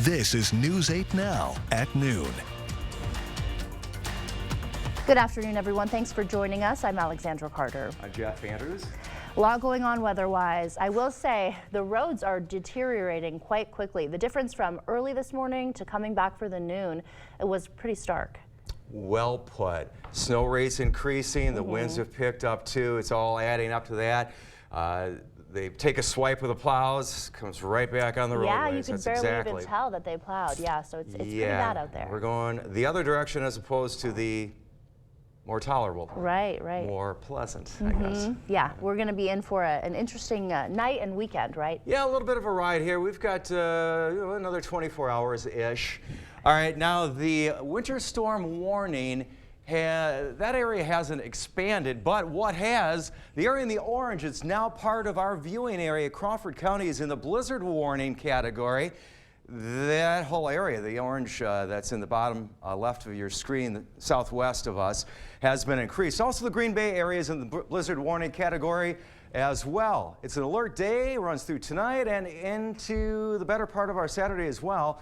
This is News 8 Now at noon. Good afternoon, everyone. Thanks for joining us. I'm Alexandra Carter. I'm Jeff Andrews. A lot going on weather-wise. I will say the roads are deteriorating quite quickly. The difference from early this morning to coming back for the noon, it was pretty stark. Well put. Snow rates increasing. The winds have picked up too. It's all adding up to that. They take a swipe with the plows, comes right back on the roadways. Yeah, you could That's barely even tell that they plowed. Yeah, so it's pretty bad out there. We're going the other direction as opposed to the more tolerable. Right. More pleasant, I guess. Yeah, we're going to be in for an interesting night and weekend, right? Yeah, a little bit of a ride here. We've got another 24 hours-ish. All right, now the winter storm warning, that area hasn't expanded, but what has, the area in the orange, it's now part of our viewing area. Crawford County is in the blizzard warning category. That whole area, the orange that's in the bottom left of your screen, the southwest of us, has been increased. Also, the Green Bay area is in the blizzard warning category as well. It's an alert day, runs through tonight and into the better part of our Saturday as well.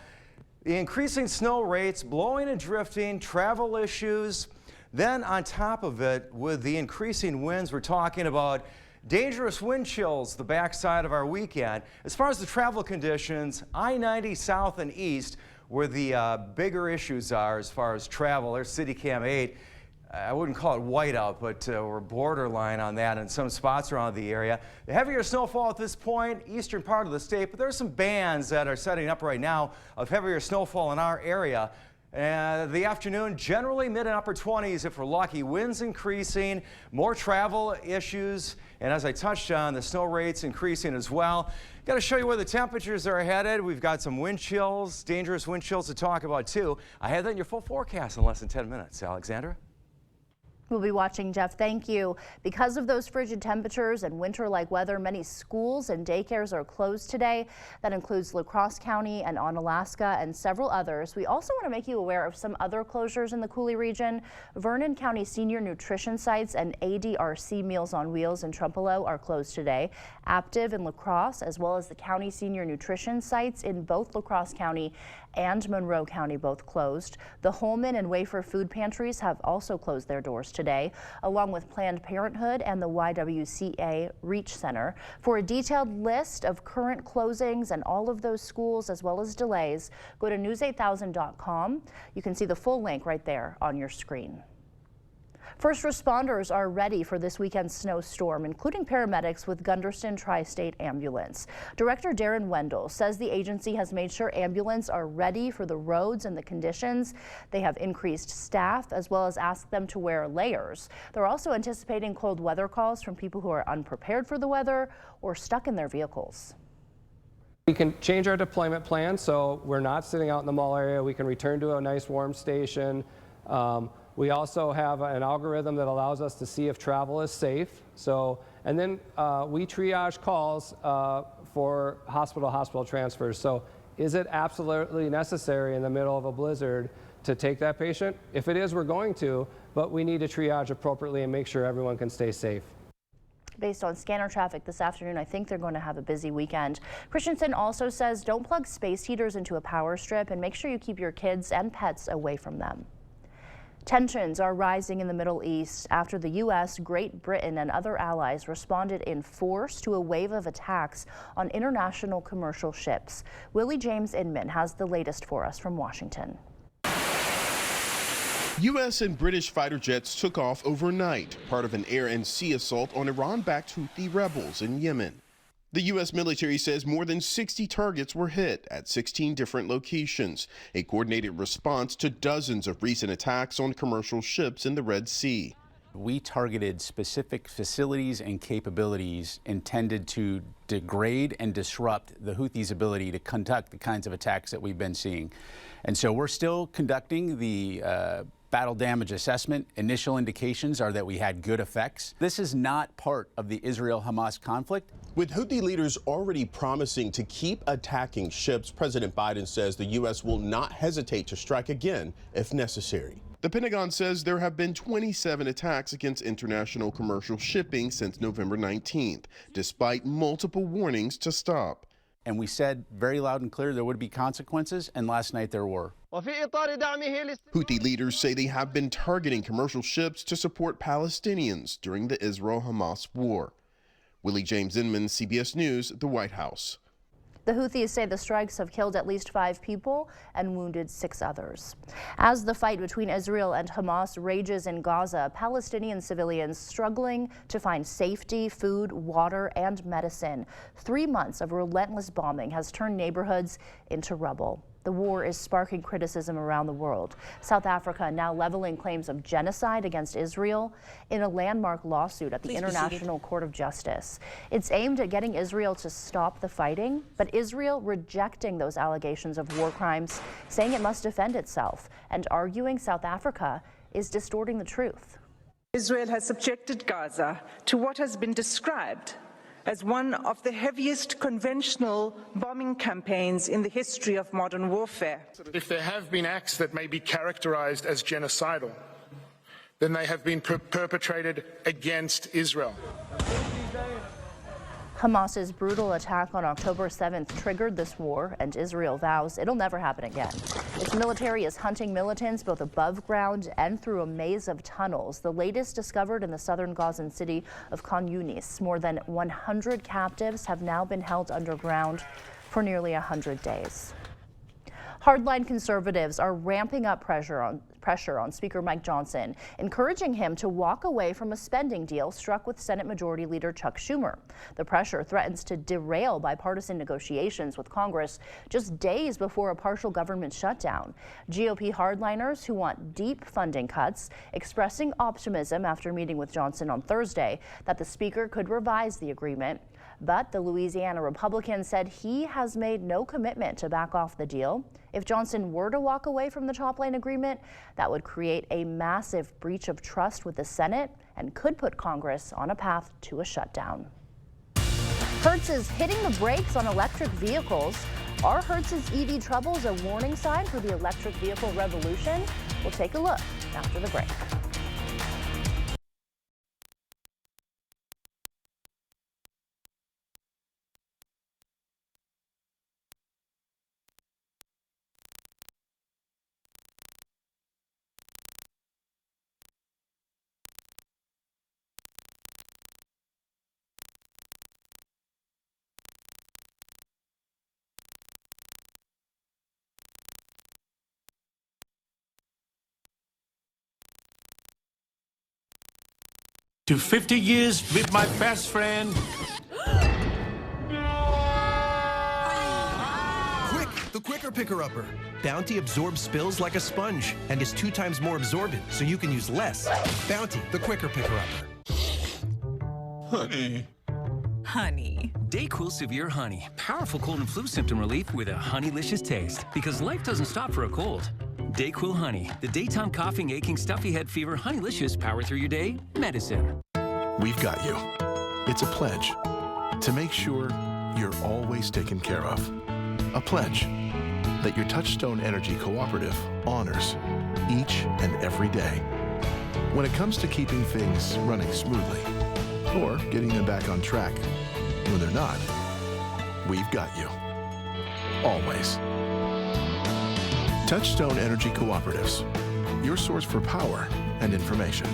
The increasing snow rates, blowing and drifting, travel issues. Then on top of it, with the increasing winds, we're talking about dangerous wind chills the backside of our weekend. As far as the travel conditions, I-90 south and east, where the bigger issues are as far as travel. There's City Cam 8. I wouldn't call it whiteout, but we're borderline on that in some spots around the area. The heavier snowfall at this point, eastern part of the state, but there's some bands that are setting up right now of heavier snowfall in our area. The afternoon, generally mid and upper 20s if we're lucky. Winds increasing, more travel issues, and as I touched on, the snow rates increasing as well. Got to show you where the temperatures are headed. We've got some wind chills, dangerous wind chills to talk about too. I have that in your full forecast in less than 10 minutes. Alexandra? We'll be watching, Jeff. Thank you. Because of those frigid temperatures and winter-like weather, many schools and daycares are closed today. That includes La Crosse County and Onalaska and several others. We also want to make you aware of some other closures in the Coulee region. Vernon County Senior Nutrition Sites and ADRC Meals on Wheels in Trempealeau are closed today. Aptive in La Crosse, as well as the County Senior Nutrition Sites in both La Crosse County and Monroe County, both closed. The Holman and Wafer food pantries have also closed their doors today, along with Planned Parenthood and the YWCA Reach Center. For a detailed list of current closings and all of those schools, as well as delays, go to news8000.com. You can see the full link right there on your screen. First responders are ready for this weekend's snowstorm, including paramedics with Gunderston Tri-State Ambulance. Director Darren Wendell says the agency has made sure ambulances are ready for the roads and the conditions. They have increased staff as well as asked them to wear layers. They're also anticipating cold weather calls from people who are unprepared for the weather or stuck in their vehicles. We can change our deployment plan so we're not sitting out in the mall area. We can return to a nice warm station. We also have an algorithm that allows us to see if travel is safe. And then we triage calls for hospital transfers. So is it absolutely necessary in the middle of a blizzard to take that patient? If it is, we're going to, but we need to triage appropriately and make sure everyone can stay safe. Based on scanner traffic this afternoon, I think they're going to have a busy weekend. Christensen also says don't plug space heaters into a power strip and make sure you keep your kids and pets away from them. Tensions are rising in the Middle East after the U.S., Great Britain, and other allies responded in force to a wave of attacks on international commercial ships. Willie James Inman has the latest for us from Washington. U.S. and British fighter jets took off overnight, part of an air and sea assault on Iran-backed Houthi rebels in Yemen. The U.S. military says more than 60 targets were hit at 16 different locations, a coordinated response to dozens of recent attacks on commercial ships in the Red Sea. We targeted specific facilities and capabilities intended to degrade and disrupt the Houthis' ability to conduct the kinds of attacks that we've been seeing. And so we're still conducting the battle damage assessment. Initial indications are that we had good effects. This is not part of the Israel-Hamas conflict. With Houthi leaders already promising to keep attacking ships, President Biden says the U.S. will not hesitate to strike again if necessary. The Pentagon says there have been 27 attacks against international commercial shipping since November 19th, despite multiple warnings to stop. and we said very loud and clear there would be consequences, and last night there were. Houthi leaders say they have been targeting commercial ships to support Palestinians during the Israel-Hamas war. Willie James Inman, CBS News, the White House. The Houthis say the strikes have killed at least 5 people and wounded 6 others. As the fight between Israel and Hamas rages in Gaza, Palestinian civilians struggling to find safety, food, water, and medicine. 3 months of relentless bombing has turned neighborhoods into rubble. The war is sparking criticism around the world. South Africa now leveling claims of genocide against Israel in a landmark lawsuit at the International Court of Justice. It's aimed at getting Israel to stop the fighting, but Israel rejecting those allegations of war crimes, saying it must defend itself, and arguing South Africa is distorting the truth. Israel has subjected Gaza to what has been described as one of the heaviest conventional bombing campaigns in the history of modern warfare. If there have been acts that may be characterized as genocidal, then they have been perpetrated against Israel. Hamas's brutal attack on October 7th triggered this war, and Israel vows it'll never happen again. Its military is hunting militants both above ground and through a maze of tunnels, the latest discovered in the southern Gazan city of Khan Yunis. More than 100 captives have now been held underground for nearly 100 days. Hardline conservatives are ramping up pressure on Speaker Mike Johnson, encouraging him to walk away from a spending deal struck with Senate Majority Leader Chuck Schumer. The pressure threatens to derail bipartisan negotiations with Congress just days before a partial government shutdown. GOP hardliners who want deep funding cuts expressing optimism after meeting with Johnson on Thursday that the Speaker could revise the agreement. But the Louisiana Republican said he has made no commitment to back off the deal. If Johnson were to walk away from the top line agreement, that would create a massive breach of trust with the Senate and could put Congress on a path to a shutdown. Hertz is hitting the brakes on electric vehicles. Are Hertz's EV troubles a warning sign for the electric vehicle revolution? We'll take a look after the break. To 50 years with my best friend. Quick, the Quicker Picker-Upper. Bounty absorbs spills like a sponge and is 2 times more absorbent, so you can use less. Bounty, the Quicker Picker-Upper. Honey. DayQuil Severe Honey. Powerful cold and flu symptom relief with a honeylicious taste. Because life doesn't stop for a cold. DayQuil Honey. The daytime coughing, aching, stuffy head fever, honeylicious power through your day medicine. We've got you. It's a pledge to make sure you're always taken care of. A pledge that your Touchstone Energy Cooperative honors each and every day. When it comes to keeping things running smoothly or getting them back on track when they're not, we've got you. Always. Touchstone Energy Cooperatives, your source for power and information.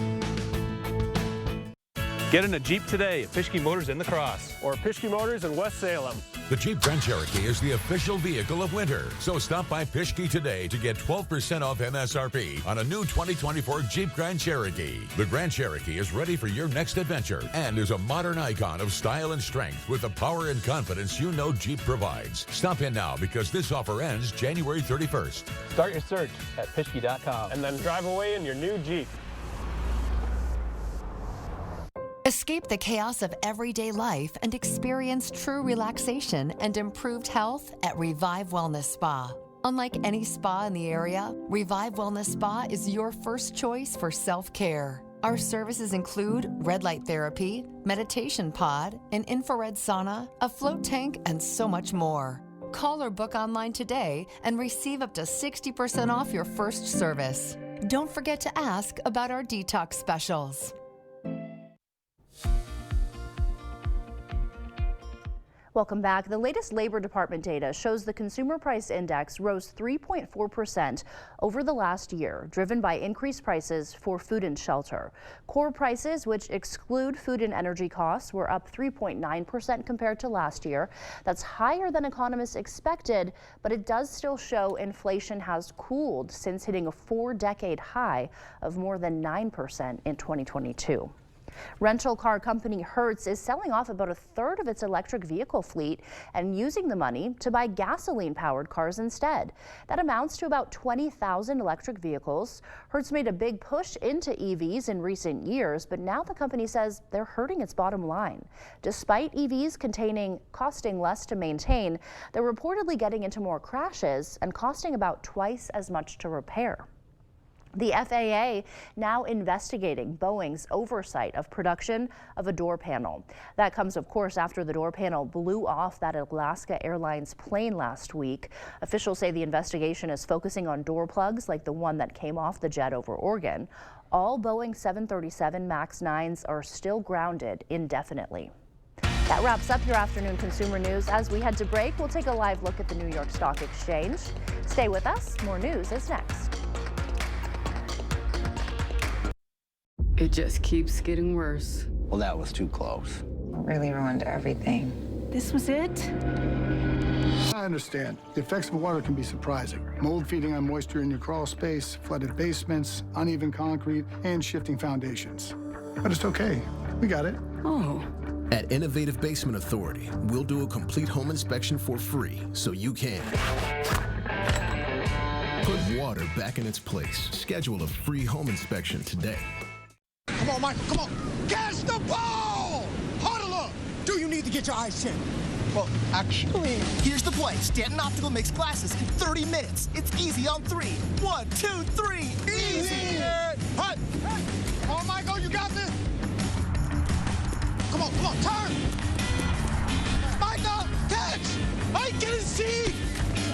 Get in a Jeep today at Pischke Motors in the Cross. Or Pischke Motors in West Salem. The Jeep Grand Cherokee is the official vehicle of winter. So stop by Pischke today to get 12% off MSRP on a new 2024 Jeep Grand Cherokee. The Grand Cherokee is ready for your next adventure and is a modern icon of style and strength with the power and confidence you know Jeep provides. Stop in now because this offer ends January 31st. Start your search at Pischke.com and then drive away in your new Jeep. Escape the chaos of everyday life and experience true relaxation and improved health at Revive Wellness Spa. Unlike any spa in the area, Revive Wellness Spa is your first choice for self-care. Our services include red light therapy, meditation pod, an infrared sauna, a float tank, and so much more. Call or book online today and receive up to 60% off your first service. Don't forget to ask about our detox specials. Welcome back. The latest Labor Department data shows the Consumer Price Index rose 3.4% over the last year, driven by increased prices for food and shelter. Core prices, which exclude food and energy costs, were up 3.9% compared to last year. That's higher than economists expected, but it does still show inflation has cooled since hitting a 4-decade high of more than 9% in 2022. Rental car company Hertz is selling off about a third of its electric vehicle fleet and using the money to buy gasoline-powered cars instead. That amounts to about 20,000 electric vehicles. Hertz made a big push into EVs in recent years, but now the company says they're hurting its bottom line. Despite EVs costing less to maintain, they're reportedly getting into more crashes and costing about twice as much to repair. The FAA now investigating Boeing's oversight of production of a door panel. That comes, of course, after the door panel blew off that Alaska Airlines plane last week. Officials say the investigation is focusing on door plugs like the one that came off the jet over Oregon. All Boeing 737 MAX 9s are still grounded indefinitely. That wraps up your afternoon consumer news. As we head to break, we'll take a live look at the New York Stock Exchange. Stay with us. More news is next. It just keeps getting worse. Well, that was too close. It really ruined everything. This was it? I understand. The effects of water can be surprising. Mold feeding on moisture in your crawl space, flooded basements, uneven concrete, and shifting foundations. But it's okay. We got it. Oh. At Innovative Basement Authority, we'll do a complete home inspection for free so you can put water back in its place. Schedule a free home inspection today. Come on, Michael, come on. Catch the ball! Huddle up! Do you need to get your eyes checked? Well, actually... Here's the play. Stanton Optical makes glasses in 30 minutes. It's easy on 3. 1, 2, 3. Easy! Hey! Come on, Michael, you got this! Come on, turn! Michael, catch! I can see!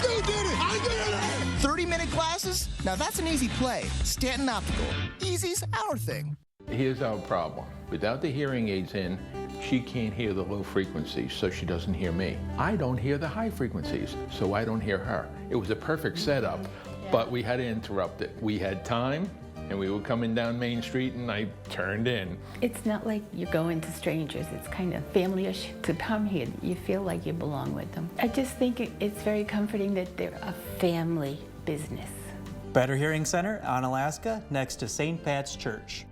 You did it! I did it! 30-minute glasses? Now that's an easy play. Stanton Optical. Easy's our thing. Here's our problem. Without the hearing aids in, she can't hear the low frequencies, so she doesn't hear me. I don't hear the high frequencies, so I don't hear her. It was a perfect setup, but we had to interrupt it. We had time, and we were coming down Main Street, and I turned in. It's not like you're going to strangers. It's kind of family-ish. To come here, you feel like you belong with them. I just think it's very comforting that they're a family business. Better Hearing Center on Alaska, next to St. Pat's Church.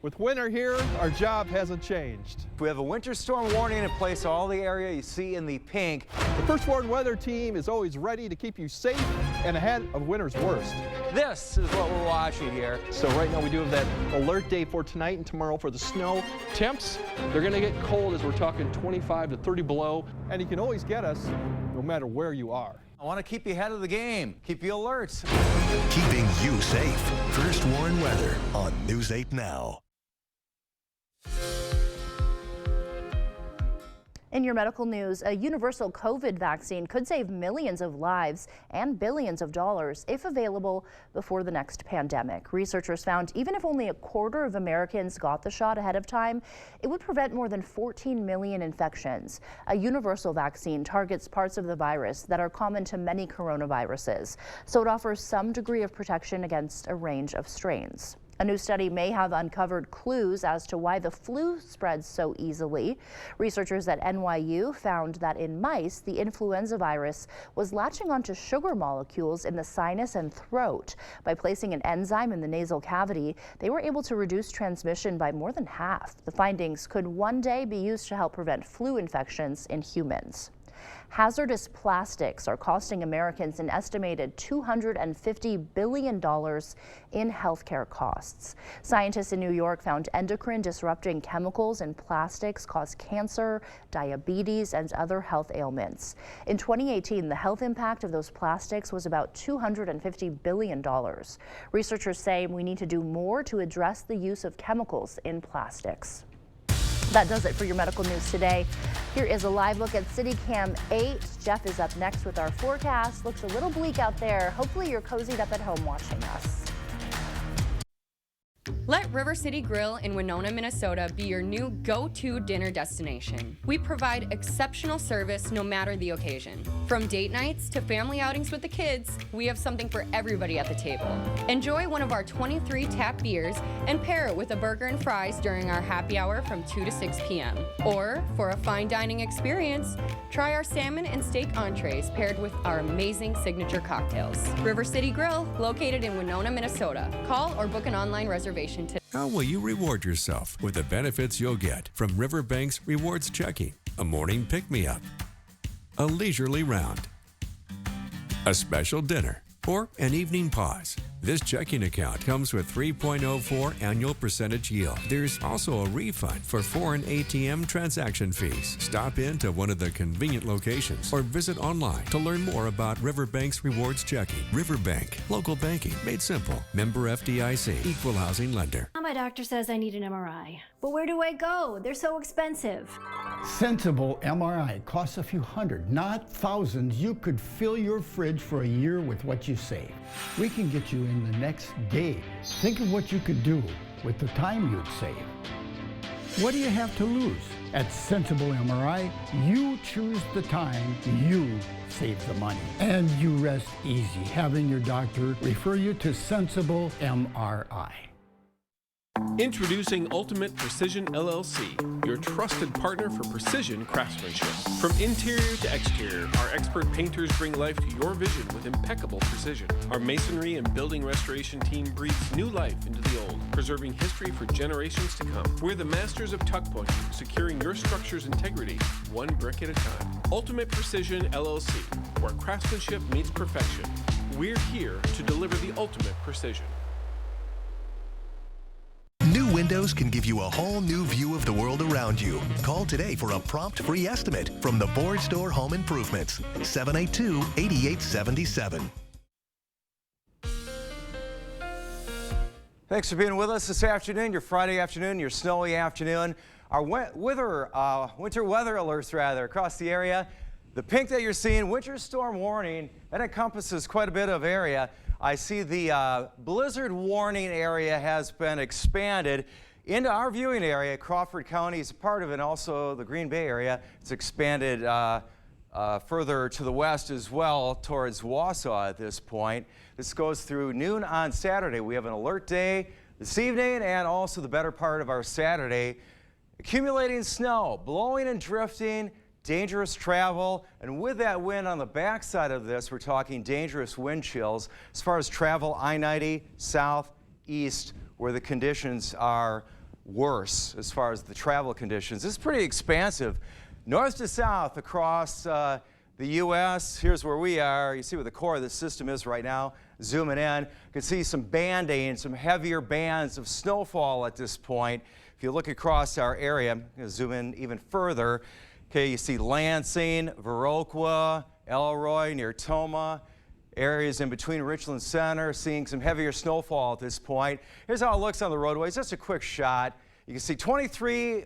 With winter here, our job hasn't changed. We have a winter storm warning in place, all the area you see in the pink. The First Warn Weather Team is always ready to keep you safe and ahead of winter's worst. This is what we're watching here. So right now we do have that alert day for tonight and tomorrow for the snow. Temps, they're going to get cold as we're talking 25 to 30 below. And you can always get us no matter where you are. I want to keep you ahead of the game, keep you alert. Keeping you safe. First Warn Weather on News 8 Now. In your medical news, a universal COVID vaccine could save millions of lives and billions of dollars if available before the next pandemic. Researchers found even if only a quarter of Americans got the shot ahead of time, it would prevent more than 14 million infections. A universal vaccine targets parts of the virus that are common to many coronaviruses, so it offers some degree of protection against a range of strains. A new study may have uncovered clues as to why the flu spreads so easily. Researchers at NYU found that in mice, the influenza virus was latching onto sugar molecules in the sinus and throat. By placing an enzyme in the nasal cavity, they were able to reduce transmission by more than half. The findings could one day be used to help prevent flu infections in humans. Hazardous plastics are costing Americans an estimated $250 billion in healthcare costs. Scientists in New York found endocrine-disrupting chemicals in plastics cause cancer, diabetes, and other health ailments. In 2018, the health impact of those plastics was about $250 billion. Researchers say we need to do more to address the use of chemicals in plastics. That does it for your medical news today. Here is a live look at CityCam 8. Jeff is up next with our forecast. Looks a little bleak out there. Hopefully you're cozied up at home watching us. Let River City Grill in Winona, Minnesota be your new go-to dinner destination. We provide exceptional service no matter the occasion. From date nights to family outings with the kids, we have something for everybody at the table. Enjoy one of our 23 tap beers and pair it with a burger and fries during our happy hour from 2 to 6 p.m. Or, for a fine dining experience, try our salmon and steak entrees paired with our amazing signature cocktails. River City Grill, located in Winona, Minnesota. Call or book an online reservation today. How will you reward yourself with the benefits you'll get from Riverbank's Rewards Checking? A morning pick-me-up, a leisurely round, a special dinner, or an evening pause. This checking account comes with 3.04 annual percentage yield. There's also a refund for foreign ATM transaction fees. Stop in to one of the convenient locations or visit online to learn more about Riverbank's Rewards Checking. Riverbank, local banking made simple. Member FDIC, equal housing lender. My doctor says I need an MRI. But where do I go? They're so expensive. Sensible MRI costs a few hundred, not thousands. You could fill your fridge for a year with what you save. We can get you in the next day. Think of what you could do with the time you'd save. What do you have to lose? At Sensible MRI, you choose the time, you save the money. And you rest easy having your doctor refer you to Sensible MRI. Introducing Ultimate Precision LLC, your trusted partner for precision craftsmanship. From interior to exterior, our expert painters bring life to your vision with impeccable precision. Our masonry and building restoration team breathes new life into the old, preserving history for generations to come. We're the masters of tuck pointing, securing your structure's integrity one brick at a time. Ultimate Precision LLC, where craftsmanship meets perfection. We're here to deliver the ultimate precision. New windows can give you a whole new view of the world around you. Call today for a prompt free estimate from the Board Store Home Improvements, 782-8877. Thanks for being with us this afternoon, your Friday afternoon, your snowy afternoon. Our winter weather alerts across the area. The pink that you're seeing, winter storm warning, that encompasses quite a bit of area. I see the blizzard warning area has been expanded into our viewing area. Crawford County is a part of it, and also the Green Bay area. It's expanded further to the west as well towards Wausau at this point. This goes through noon on Saturday. We have an alert day this evening and also the better part of our Saturday. Accumulating snow, blowing and drifting, dangerous travel, and with that wind on the backside of this, we're talking dangerous wind chills. As far as travel, I-90 southeast, where the conditions are worse as far as the travel conditions. This is pretty expansive. North to south across the U.S., here's where we are. You see where the core of the system is right now. Zooming in, you can see some banding, some heavier bands of snowfall at this point. If you look across our area, I'm going to zoom in even further. Okay, you see Lansing, Viroqua, Elroy, near Tomah, areas in between Richland Center, seeing some heavier snowfall at this point. Here's how it looks on the roadways. Just a quick shot. You can see 23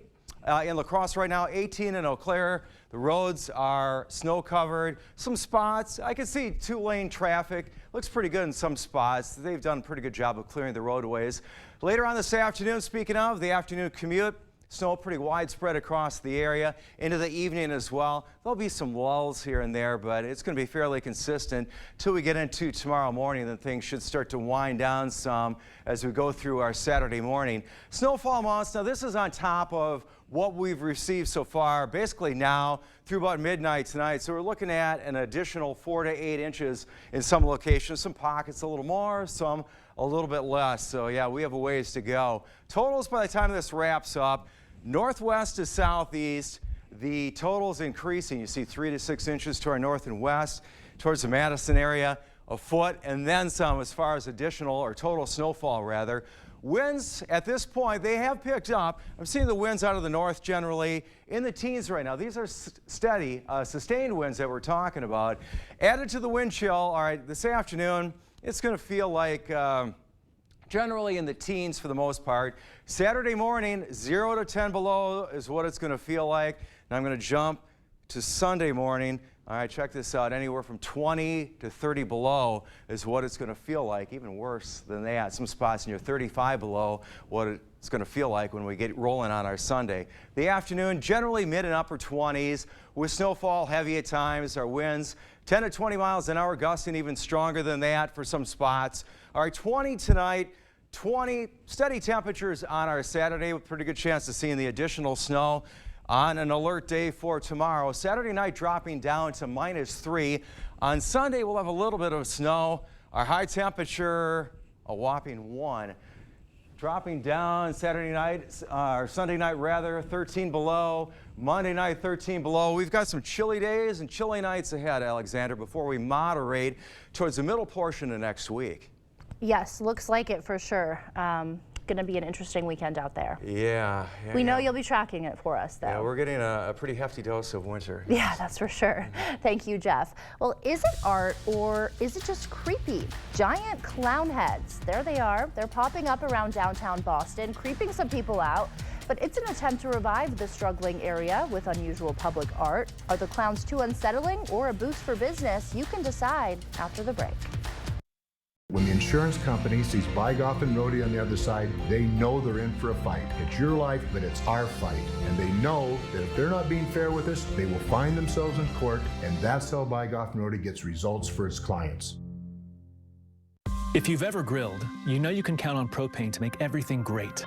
in La Crosse right now, 18 in Eau Claire. The roads are snow covered. Some spots, I can see two-lane traffic. Looks pretty good in some spots. They've done a pretty good job of clearing the roadways. Later on this afternoon, speaking of the afternoon commute, snow pretty widespread across the area. Into the evening as well. There'll be some lulls here and there, but it's going to be fairly consistent till we get into tomorrow morning. Then things should start to wind down some as we go through our Saturday morning. Snowfall amounts, now this is on top of what we've received so far, basically now through about midnight tonight. So we're looking at an additional 4 to 8 inches in some locations, some pockets a little more, some a little bit less. So yeah, we have a ways to go. Totals by the time this wraps up, northwest to southeast, the totals increasing. You see 3 to 6 inches to our north and west, towards the Madison area, a foot and then some as far as additional or total snowfall rather. Winds at this point, they have picked up. I'm seeing the winds out of the north generally in the teens right now. These are steady, sustained winds that we're talking about. Added to the wind chill, all right, this afternoon, it's going to feel like generally in the teens for the most part. Saturday morning, 0 to 10 below is what it's going to feel like. And I'm going to jump to Sunday morning. All right, check this out. Anywhere from 20 to 30 below is what it's going to feel like. Even worse than that. Some spots near 35 below what it's going to feel like when we get rolling on our Sunday. The afternoon, generally mid and upper 20s with snowfall heavy at times. Our winds 10 to 20 miles an hour, gusting even stronger than that for some spots. All right, 20 tonight. 20 steady temperatures on our Saturday with pretty good chance of seeing the additional snow on an alert day for tomorrow. Saturday night dropping down to -3. On Sunday, we'll have a little bit of snow. Our high temperature, a whopping 1. Dropping down Saturday night, or Sunday night rather, 13 below. Monday night, 13 below. We've got some chilly days and chilly nights ahead, Alexander, before we moderate towards the middle portion of next week. Yes, looks like it for sure. Going to be an interesting weekend out there. Yeah. We know you'll be tracking it for us, though. Yeah, we're getting a pretty hefty dose of winter. Yeah, that's for sure. Thank you, Jeff. Well, is it art or is it just creepy? Giant clown heads. There they are. They're popping up around downtown Boston, creeping some people out. But it's an attempt to revive the struggling area with unusual public art. Are the clowns too unsettling or a boost for business? You can decide after the break. When the insurance company sees Bygoff and Rohde on the other side, they know they're in for a fight. It's your life, but it's our fight. And they know that if they're not being fair with us, they will find themselves in court, and that's how Bygoff and Rohde gets results for its clients. If you've ever grilled, you know you can count on propane to make everything great.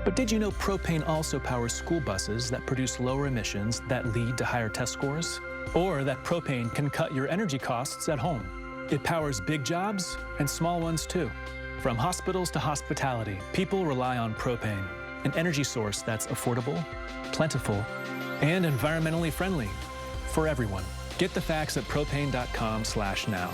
But did you know propane also powers school buses that produce lower emissions that lead to higher test scores? Or that propane can cut your energy costs at home? It powers big jobs and small ones too. From hospitals to hospitality, people rely on propane, an energy source that's affordable, plentiful, and environmentally friendly for everyone. Get the facts at propane.com/now.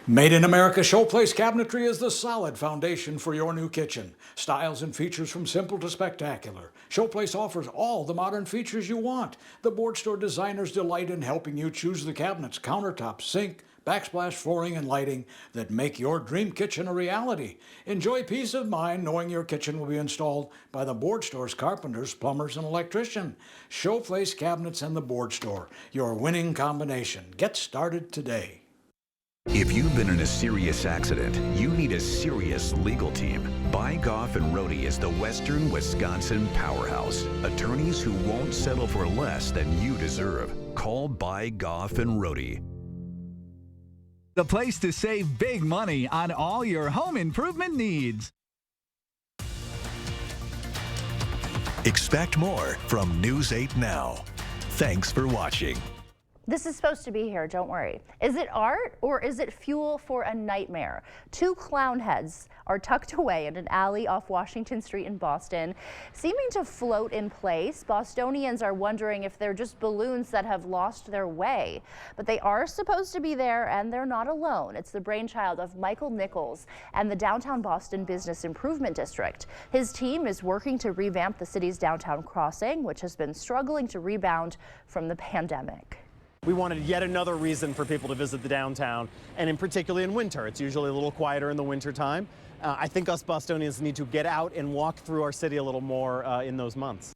Made in America Showplace Cabinetry is the solid foundation for your new kitchen. Styles and features from simple to spectacular. Showplace offers all the modern features you want. The board store designers delight in helping you choose the cabinets, countertops, sink, backsplash flooring, and lighting that make your dream kitchen a reality. Enjoy peace of mind knowing your kitchen will be installed by the board store's carpenters, plumbers, and electrician. Showplace Cabinets and the board store, your winning combination. Get started today. If you've been in a serious accident, you need a serious legal team. Bygoff and Rohde is the Western Wisconsin powerhouse. Attorneys who won't settle for less than you deserve. Call Bygoff and Rohde. The place to save big money on all your home improvement needs. Expect more from News 8 Now. Thanks for watching. This is supposed to be here, don't worry. Is it art or is it fuel for a nightmare? 2 clown heads are tucked away in an alley off Washington Street in Boston, seeming to float in place. Bostonians are wondering if they're just balloons that have lost their way. But they are supposed to be there, and they're not alone. It's the brainchild of Michael Nichols and the Downtown Boston Business Improvement District. His team is working to revamp the city's downtown crossing, which has been struggling to rebound from the pandemic. We wanted yet another reason for people to visit the downtown, and in particularly in winter. It's usually a little quieter in the winter time. I think us Bostonians need to get out and walk through our city a little more in those months.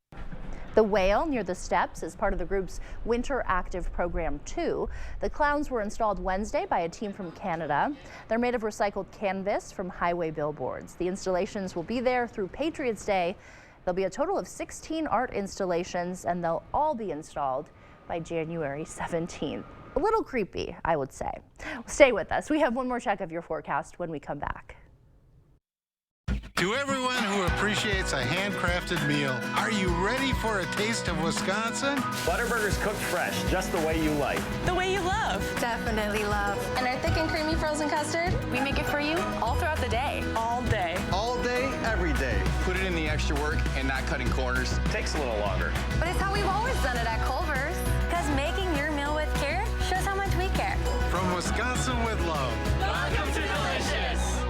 The Whale near the steps is part of the group's Winter Active Program 2. The clowns were installed Wednesday by a team from Canada. They're made of recycled canvas from highway billboards. The installations will be there through Patriots Day. There'll be a total of 16 art installations, and they'll all be installed by January 17th. A little creepy, I would say. Stay with us. We have one more check of your forecast when we come back. To everyone who appreciates a handcrafted meal, are you ready for a taste of Wisconsin? Butterburgers cooked fresh, just the way you like. The way you love. Definitely love. And our thick and creamy frozen custard, We make it for you all throughout the day. All day. All day, every day. Put it in the extra work and not cutting corners. Takes a little longer. But it's how we've always done it at Culver's. Because making your meal with care shows how much we care. From Wisconsin with love. Welcome to Delicious.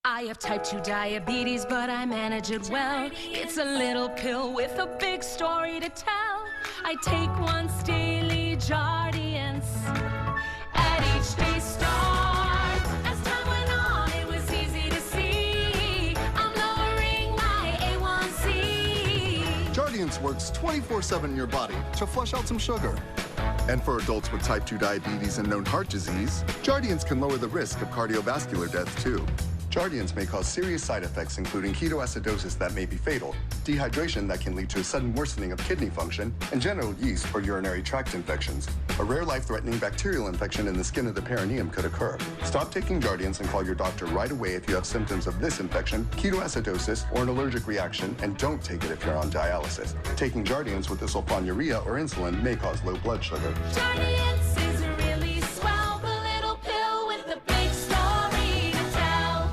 I have type 2 diabetes, but I manage it well. It's a little pill with a big story to tell. I take once daily Jardiance at each day start. As time went on, it was easy to see I'm lowering my A1C. Jardiance works 24/7 in your body to flush out some sugar. And for adults with type 2 diabetes and known heart disease, Jardiance can lower the risk of cardiovascular death too. Jardiance may cause serious side effects, including ketoacidosis that may be fatal, dehydration that can lead to a sudden worsening of kidney function, and genital yeast or urinary tract infections. A rare life-threatening bacterial infection in the skin of the perineum could occur. Stop taking Jardiance and call your doctor right away if you have symptoms of this infection, ketoacidosis, or an allergic reaction, and don't take it if you're on dialysis. Taking Jardiance with the sulfonylurea or insulin may cause low blood sugar. Jardiance is really swell, the little pill with the big story to tell.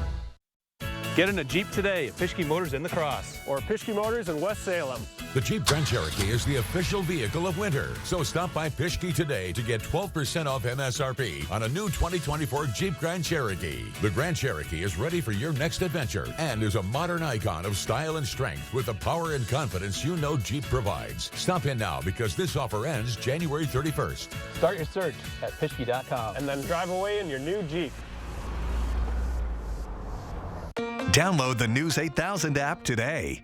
Get in a Jeep today at Pischke Motors in La Crosse. Or Pischke Motors in West Salem. The Jeep Grand Cherokee is the official vehicle of winter. So stop by Pischke today to get 12% off MSRP on a new 2024 Jeep Grand Cherokee. The Grand Cherokee is ready for your next adventure and is a modern icon of style and strength with the power and confidence you know Jeep provides. Stop in now because this offer ends January 31st. Start your search at Pischke.com and then drive away in your new Jeep. Download the News 8000 app today.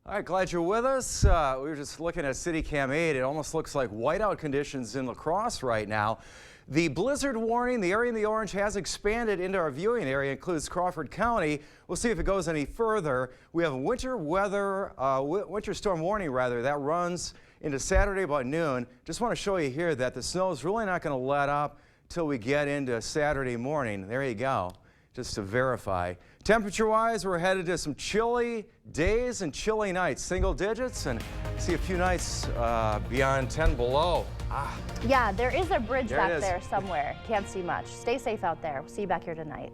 All right, glad you're with us. We were just looking at CityCam 8. It almost looks like whiteout conditions in La Crosse right now. The blizzard warning, the area in the orange, has expanded into our viewing area, includes Crawford County. We'll see if it goes any further. We have a winter storm warning rather, that runs into Saturday about noon. Just want to show you here that the snow is really not going to let up till we get into Saturday morning. There you go, just to verify. Temperature-wise, we're headed to some chilly days and chilly nights, single digits, and see a few nights beyond 10 below. Yeah, there is a bridge back there somewhere. Can't see much. Stay safe out there. See you back here tonight.